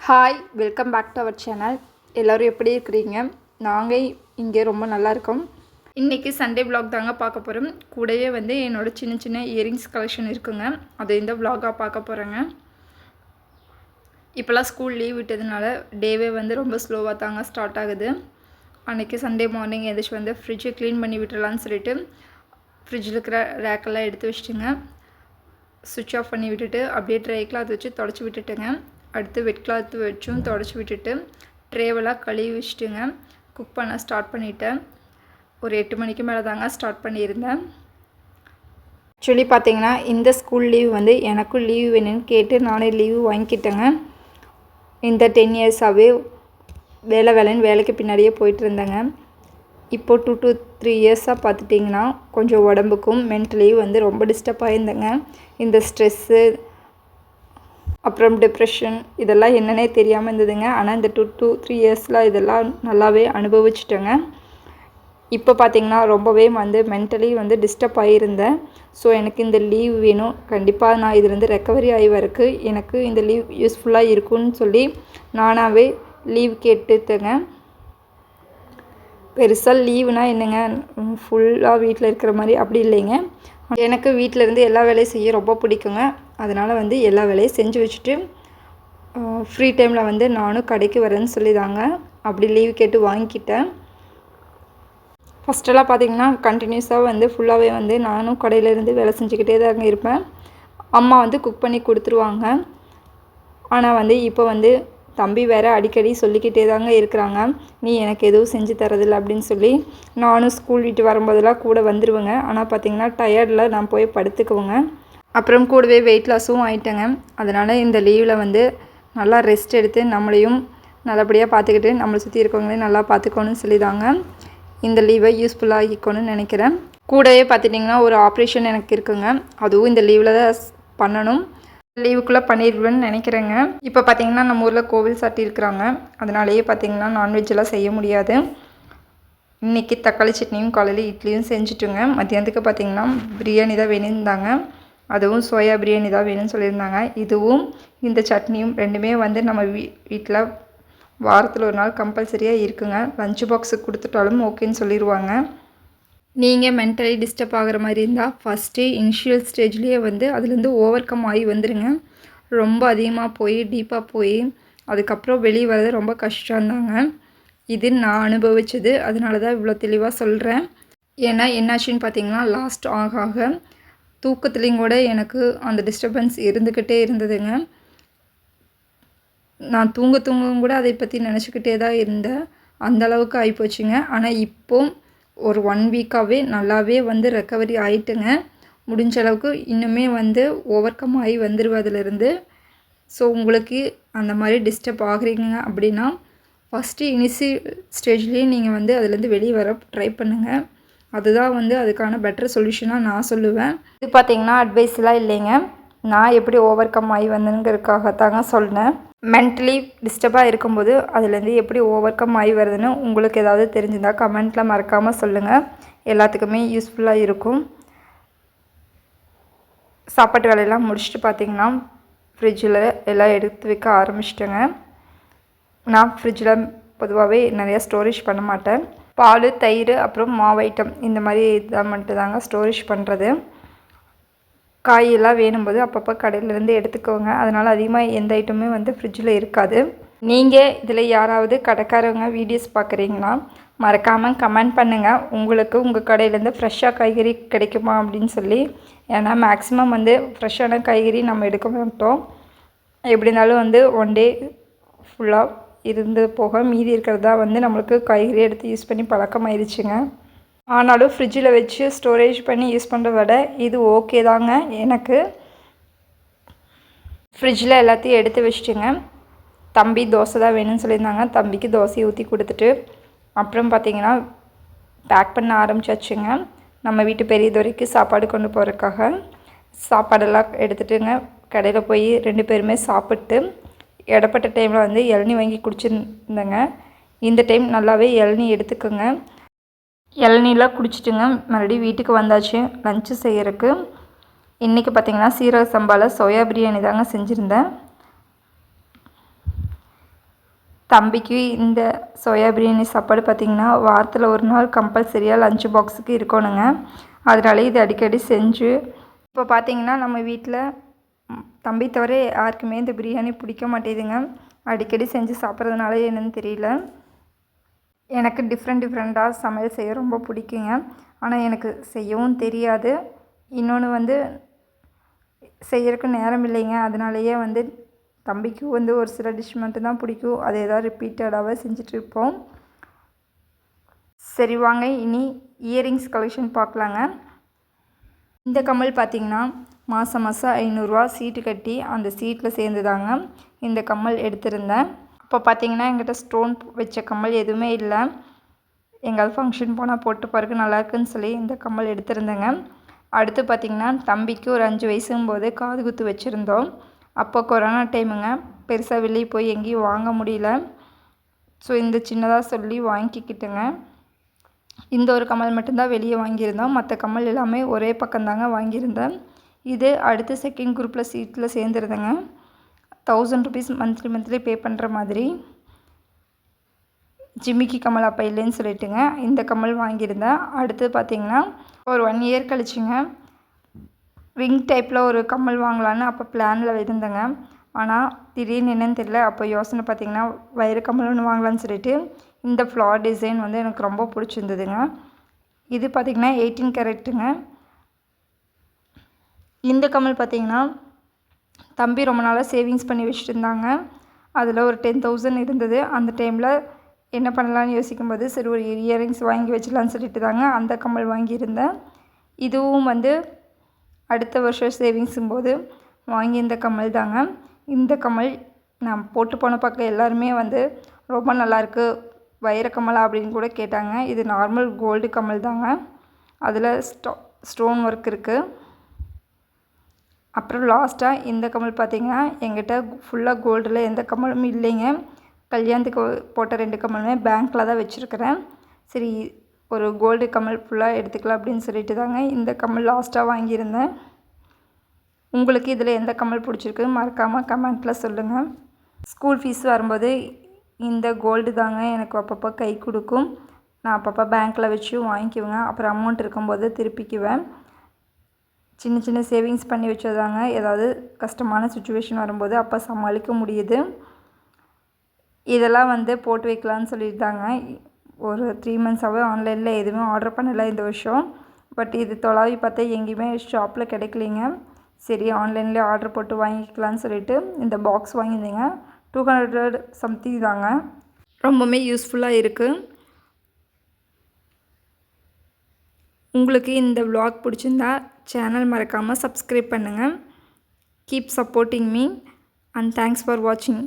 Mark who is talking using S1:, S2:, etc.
S1: Hi, welcome back to our channel. எல்லோரும் எப்படி இருக்கிறீங்க? நாங்கள் இங்கே ரொம்ப நல்லா இருக்கோம். இன்றைக்கி சண்டே விலாக் தாங்க பார்க்க போகிறோம். கூடவே வந்து என்னோட சின்ன சின்ன இயரிங்ஸ் கலெக்ஷன் இருக்குங்க. அது இந்த விலாகாக பார்க்க போகிறேங்க. இப்போல்லாம் ஸ்கூல் லீவ் விட்டதுனால டேவே வந்து ரொம்ப ஸ்லோவாக தாங்க ஸ்டார்ட் ஆகுது. அன்றைக்கி சண்டே மார்னிங் எந்திரிச்சு வந்து ஃப்ரிட்ஜை க்ளீன் பண்ணி விட்டுலான்னு சொல்லிட்டு ஃப்ரிட்ஜில் இருக்கிற ரேக்கெல்லாம் எடுத்து வச்சுட்டுங்க. சுவிட்ச் ஆஃப் பண்ணி விட்டுட்டு அப்படியே ட்ரை கிளாத் வச்சு தொடச்சி விட்டுட்டுங்க. அடுத்து வெட் கிளாத் வச்சும் தொடச்சி விட்டுட்டு ட்ரேவெல்லாம் கழுவி வச்சுட்டுங்க குக் பண்ண ஸ்டார்ட் பண்ணிவிட்டேன். ஒரு 8 மணிக்கு மேலே தாங்க ஸ்டார்ட் பண்ணியிருந்தேன். ஆக்சுவலி பார்த்தீங்கன்னா இந்த ஸ்கூல் லீவ் வந்து எனக்கும் லீவ் வேணும்னு கேட்டு நானே லீவு வாங்கிக்கிட்டேங்க. இந்த 10 இயர்ஸாகவே வேலைன்னு வேலைக்கு பின்னாடியே போயிட்டு இருந்தேங்க. இப்போது 2 to 3 இயர்ஸாக பார்த்துட்டிங்கன்னா கொஞ்சம் உடம்புக்கும் மென்டலி வந்து ரொம்ப டிஸ்டர்ப் ஆகியிருந்தேங்க. இந்த ஸ்ட்ரெஸ்ஸு அப்புறம் டிப்ரெஷன் இதெல்லாம் என்னன்னே தெரியாமல் இருந்ததுங்க. ஆனால் இந்த 2 to 3 இயர்ஸில் இதெல்லாம் நல்லாவே அனுபவிச்சிட்டேங்க. இப்போ பார்த்திங்கன்னா ரொம்பவே வந்து மென்டலி வந்து டிஸ்டர்ப் ஆகியிருந்தேன். ஸோ எனக்கு இந்த லீவ் வேணும், கண்டிப்பாக நான் இதுலேருந்து ரெக்கவரி ஆகி வரக்கு எனக்கு இந்த லீவ் யூஸ்ஃபுல்லாக இருக்குன்னு சொல்லி நானாகவே லீவ் கேட்டுட்டேங்க. பெருசாக லீவுனால் என்னங்க, ஃபுல்லாக வீட்டில் இருக்கிற மாதிரி அப்படி இல்லைங்க. எனக்கு வீட்டிலேருந்து எல்லா வேலையும் செய்ய ரொம்ப பிடிக்குங்க. அதனால் வந்து எல்லா வேலையும் செஞ்சு வச்சுட்டு ஃப்ரீ டைமில் வந்து நானும் கடைக்கு வரேன்னு சொல்லி தாங்க அப்படி லீவ் கேட்டு வாங்கிக்கிட்டேன். ஃபஸ்ட்டெல்லாம் பார்த்திங்கன்னா கண்டினியூஸாக வந்து ஃபுல்லாகவே வந்து நானும் கடையிலேருந்து வேலை செஞ்சுக்கிட்டே தாங்க இருப்பேன். அம்மா வந்து குக் பண்ணி கொடுத்துருவாங்க. ஆனால் வந்து இப்போ வந்து தம்பி வேறு அடிக்கடி சொல்லிக்கிட்டே தாங்க இருக்கிறாங்க, நீ எனக்கு எதுவும் செஞ்சு தரதில்லை அப்படின்னு சொல்லி. நானும் ஸ்கூல் விட்டு வரும்போதெல்லாம் கூட வந்துடுவேங்க. ஆனால் பார்த்திங்கன்னா டயர்டில் நான் போய் படுத்துக்குவேங்க. அப்புறம் கூடவே வெயிட் லாஸும் ஆகிட்டேங்க. அதனால் இந்த லீவில் வந்து நல்லா ரெஸ்ட் எடுத்து நம்மளையும் நல்லபடியாக பார்த்துக்கிட்டு நம்மளை சுற்றி இருக்கவங்களையும் நல்லா பார்த்துக்கணும்னு சொல்லி தாங்க இந்த லீவை யூஸ்ஃபுல்லாக ஆகிக்கணும்னு நினைக்கிறேன். கூடவே பார்த்துட்டிங்கன்னா ஒரு ஆப்ரேஷன் எனக்கு இருக்குங்க. அதுவும் இந்த லீவில் தான் பண்ணணும். லீவுக்குள்ளே பண்ணிடுவேன்னு நினைக்கிறேங்க. இப்போ பார்த்திங்கன்னா நம்ம ஊரில் கோவில் சாட்டியிருக்கிறாங்க. அதனாலேயே பார்த்திங்கன்னா நான்வெஜ்ஜெல்லாம் செய்ய முடியாது. இன்றைக்கி தக்காளி சட்னியும் காலையில் இட்லியும் செஞ்சுட்டுங்க. மத்தியானத்துக்கு பார்த்திங்கன்னா பிரியாணி தான் வேணும்ந்தாங்க. அதுவும் சோயா பிரியாணி தான் வேணும்னு சொல்லியிருந்தாங்க. இதுவும் இந்த சட்னியும் ரெண்டுமே வந்து நம்ம வீட்டில் வாரத்தில் ஒரு நாள் கம்பல்சரியாக இருக்குங்க. லஞ்ச் பாக்ஸுக்கு கொடுத்துட்டாலும் ஓகேன்னு சொல்லிடுவாங்க. நீங்கள் மென்டலி டிஸ்டர்ப் ஆகிற மாதிரி இருந்தால் ஃபஸ்ட்டு இனிஷியல் ஸ்டேஜ்லேயே வந்து அதுலேருந்து ஓவர் கம் ஆகி வந்துடுங்க. ரொம்ப அதிகமாக போய் டீப்பாக போய் அதுக்கப்புறம் வெளியே வர்றது ரொம்ப கஷ்டம்தாங்க. இது நான் அனுபவித்தது, அதனால தான் இவ்வளோ தெளிவாக சொல்கிறேன். ஏன்னா என்னாச்சுன்னு பார்த்தீங்கன்னா லாஸ்ட் ஆக தூக்கத்துலேயும் கூட எனக்கு அந்த டிஸ்டர்பன்ஸ் இருந்துக்கிட்டே இருந்ததுங்க. நான் தூங்கவும் கூட அதை பற்றி நினச்சிக்கிட்டே தான் இருந்தேன். அந்தளவுக்கு ஆகிப்போச்சுங்க. ஆனால் இப்போது ஒரு 1 வீக்காகவே நல்லாவே வந்து ரெக்கவரி ஆகிட்டுங்க. முடிஞ்ச அளவுக்கு இன்னுமே வந்து ஓவர் கம் ஆகி வந்துடுவதிலிருந்து. ஸோ உங்களுக்கு அந்த மாதிரி டிஸ்டர்ப் ஆகுறீங்க அப்படின்னா ஃபஸ்ட்டு இனிஷியல் ஸ்டேஜ்லேயே நீங்கள் வந்து அதுலேருந்து வெளியே வர ட்ரை பண்ணுங்கள். அதுதான் வந்து அதுக்கான பெட்டர் சொல்யூஷனாக நான் சொல்லுவேன். இது பார்த்திங்கன்னா அட்வைஸ்லாம் இல்லைங்க, நான் எப்படி ஓவர் கம் ஆகி வந்தேங்கிறதுக்காகத்தாங்க சொன்னேன். மென்டலி டிஸ்டர்பாக இருக்கும்போது அதுலேருந்து எப்படி ஓவர் கம் ஆகி வருதுன்னு உங்களுக்கு ஏதாவது தெரிஞ்சிருந்தால் கமெண்ட்டில் மறக்காமல் சொல்லுங்கள். எல்லாத்துக்குமே யூஸ்ஃபுல்லாக இருக்கும். சாப்பாட்டு வேலையெல்லாம் முடிச்சுட்டு பார்த்திங்கன்னா ஃப்ரிட்ஜில் எல்லாம் எடுத்து வைக்க ஆரம்பிச்சிட்டேங்க. நான் ஃப்ரிட்ஜில் பொதுவாகவே நிறையா ஸ்டோரேஜ் பண்ண மாட்டேன். பால், தயிர், அப்புறம் மாவு ஐட்டம் இந்த மாதிரி இதாக மட்டும் தாங்க ஸ்டோரேஜ் பண்ணுறது. காயெல்லாம் வேணும்போது அப்பப்போ கடையிலேருந்து எடுத்துக்கோங்க. அதனால் அதிகமாக எந்த ஐட்டமுமே வந்து ஃப்ரிட்ஜில் இருக்காது. நீங்கள் இதில் யாராவது கடைக்காரவங்க வீடியோஸ் பார்க்குறீங்கன்னா மறக்காமல் கமெண்ட் பண்ணுங்கள், உங்களுக்கு உங்கள் கடையிலேருந்து ஃப்ரெஷ்ஷாக காய்கறி கிடைக்குமா அப்படின்னு சொல்லி. ஏன்னா மேக்ஸிமம் வந்து ஃப்ரெஷ்ஷான காய்கறி நம்ம எடுக்க மாட்டோம். எப்படி இருந்தாலும் வந்து 1 டே ஃபுல்லாக இருந்து போக மீதி இருக்கிறதா வந்து நம்மளுக்கு காய்கறி எடுத்து யூஸ் பண்ணி பழக்கமாயிருச்சுங்க. ஆனாலும் ஃப்ரிட்ஜில் வச்சு ஸ்டோரேஜ் பண்ணி யூஸ் பண்ணுறத விட இது ஓகே தாங்க. எனக்கு ஃப்ரிட்ஜில் எல்லாத்தையும் எடுத்து வச்சுட்டுங்க. தம்பி தோசை தான் வேணும்னு சொல்லியிருந்தாங்க. தம்பிக்கு தோசையை ஊற்றி கொடுத்துட்டு அப்புறம் பார்த்திங்கன்னா பேக் பண்ண ஆரம்பிச்சாச்சுங்க. நம்ம வீட்டு பெரியதுரைக்கு சாப்பாடு கொண்டு போகிறதுக்காக சாப்பாடெல்லாம் எடுத்துகிட்டுங்க கடையில் போய் 2 பேருமே சாப்பிட்டு இடப்பட்ட டைமில் வந்து இளநீ வாங்கி குடிச்சிருந்தேங்க. இந்த டைம் நல்லாவே இளநீ எடுத்துக்கோங்க. இளநீலாம் குடிச்சிட்டுங்க மறுபடியும் வீட்டுக்கு வந்தாச்சு லஞ்சு செய்கிறதுக்கு. இன்றைக்கி பார்த்திங்கன்னா சீரக சம்பாவில் சோயா பிரியாணி தாங்க செஞ்சுருந்தேன். தம்பிக்கு இந்த சோயா பிரியாணி சாப்பாடு பார்த்திங்கன்னா வாரத்தில் ஒரு நாள் கம்பல்சரியாக லஞ்ச் பாக்ஸுக்கு இருக்கணுங்க. அதனால இது அடிக்கடி செஞ்சு இப்போ பார்த்திங்கன்னா நம்ம வீட்டில் தம்பி தவிர யாருக்குமே இந்த பிரியாணி பிடிக்க மாட்டேதுங்க. அடிக்கடி செஞ்சு சாப்பிட்றதுனால என்னன்னு தெரியல. எனக்கு டிஃப்ரெண்ட்டாக சமையல் செய்ய ரொம்ப பிடிக்குங்க. ஆனால் எனக்கு செய்யவும் தெரியாது. இன்னொன்று வந்து செய்யறதுக்கு நேரம் இல்லைங்க. அதனாலேயே வந்து தம்பிக்கு வந்து ஒரு சில டிஷ் மட்டும்தான் பிடிக்கும். அதை ஏதாவது ரிப்பீட்டடாகவே செஞ்சிட்ருப்போம். சரி வாங்க இனி இயரிங்ஸ் கலெக்ஷன் பார்க்கலாங்க. இந்த கம்மல் பார்த்திங்கன்னா மாதம் 500 சீட்டு கட்டி அந்த சீட்டில் சேர்ந்துதாங்க இந்த கம்மல் எடுத்திருந்தேன். அப்போ பார்த்திங்கன்னா என்கிட்ட ஸ்டோன் வச்ச கம்மல் எதுவுமே இல்லை. எங்கேயாவது ஃபங்க்ஷன் போனால் போட்டு பாருங்க நல்லாயிருக்குன்னு சொல்லி இந்த கம்மல் எடுத்திருந்தேங்க. அடுத்து பார்த்திங்கன்னா தம்பிக்கு ஒரு 5 வயசுங்கும்போது காது குத்து வச்சுருந்தோம். அப்போ கொரோனா டைமுங்க. பெருசாக வெளியே போய் எங்கேயும் வாங்க முடியல. ஸோ இந்த சின்னதாக சொல்லி வாங்கிக்கிட்டேங்க. இந்த ஒரு கம்மல் மட்டும்தான் வெளியே வாங்கியிருந்தோம். மற்ற கம்மல் எல்லாமே ஒரே பக்கம்தாங்க வாங்கியிருந்தேன். இது அடுத்து செகண்ட் குரூப்பில் சீட்டில் சேர்ந்துருந்தேங்க. 1000 rupees மந்த்லி பே பண்ணுற மாதிரி. ஜிமிக்கி கம்மல் அப்போ இல்லைன்னு சொல்லிட்டுங்க இந்த கம்மல் வாங்கியிருந்தேன். அடுத்து பார்த்திங்கன்னா ஒரு 1 year கழிச்சுங்க ரிங் டைப்பில் ஒரு கம்மல் வாங்கலான்னு அப்போ பிளானில் இருந்தேங்க. ஆனால் திடீர்னு என்னன்னு தெரியல. அப்போ யோசனை பார்த்திங்கன்னா வைர கம்மல் ஒன்று வாங்கலான்னு சொல்லிட்டு இந்த ஃப்ளார் டிசைன் வந்து எனக்கு ரொம்ப பிடிச்சிருந்ததுங்க. இது பார்த்திங்கன்னா 18 கேரட்டுங்க. இந்த கம்மல் பார்த்திங்கன்னா தம்பி ரொம்ப நாளாக சேவிங்ஸ் பண்ணி வச்சுட்டு இருந்தாங்க. அதில் ஒரு 10,000 இருந்தது. அந்த டைமில் என்ன பண்ணலான்னு யோசிக்கும்போது சரி ஒரு இயரிங்ஸ் வாங்கி வச்சிடலான்னு சொல்லிட்டு தாங்க அந்த கம்மல் வாங்கியிருந்தேன். இதுவும் வந்து அடுத்த வருஷம் சேவிங்ஸும்போது வாங்கியிருந்த கம்மல் தாங்க. இந்த கம்மல் நான் போட்டு போன பக்கம் எல்லாருமே வந்து ரொம்ப நல்லாயிருக்கு வைர கம்மலா அப்படின்னு கூட கேட்டாங்க. இது நார்மல் கோல்டு கம்மல் தாங்க. அதில் ஸ்டோன் ஒர்க் இருக்குது. அப்புறம் லாஸ்ட்டாக இந்த கம்மல் பார்த்திங்கன்னா எங்கிட்ட ஃபுல்லாக கோல்டில் எந்த கம்மலும் இல்லைங்க. கல்யாணத்துக்கு போட்ட 2 கம்மலுமே பேங்க்கில் தான் வச்சுருக்கிறேன். சரி ஒரு கோல்டு கம்மல் ஃபுல்லாக எடுத்துக்கலாம் அப்படின்னு சொல்லிட்டு தாங்க இந்த கம்மல் லாஸ்ட்டாக வாங்கியிருந்தேன். உங்களுக்கு இதில் எந்த கம்மல் பிடிச்சிருக்கு மறக்காமல் கமெண்ட்டில் சொல்லுங்கள். ஸ்கூல் ஃபீஸ் வரும்போது இந்த கோல்டு தாங்க எனக்கு அப்பப்போ கை கொடுக்கும். நான் அப்பப்போ பேங்க்கில் வச்சு வாங்கிக்குவேங்க. அப்புறம் அமௌண்ட் இருக்கும்போது திருப்பிக்குவேன். சின்ன சேவிங்ஸ் பண்ணி வச்சதாங்க ஏதாவது கஷ்டமான சுச்சுவேஷன் வரும்போது அப்போ சமாளிக்க முடியுது. இதெல்லாம் வந்து போட்டு வைக்கலான்னு சொல்லிட்டாங்க. ஒரு 3 months ஆன்லைனில் எதுவுமே ஆர்டர் பண்ணலை இந்த வருஷம். பட் இது தொலாவி பார்த்தா எங்கேயுமே ஷாப்பில் கிடைக்கலிங்க. சரி ஆன்லைன்லேயே ஆர்டர் போட்டு வாங்கிக்கலான்னு சொல்லிட்டு இந்த பாக்ஸ் வாங்கியிருந்தேங்க. 200 something தாங்க. ரொம்பவுமே யூஸ்ஃபுல்லாக இருக்குது. உங்களுக்கு இந்த vlog பிடிச்சிருந்தா சேனல் மறக்காமல் சப்ஸ்கிரைப் பண்ணுங்கள். Keep supporting me and thanks for வாட்சிங்.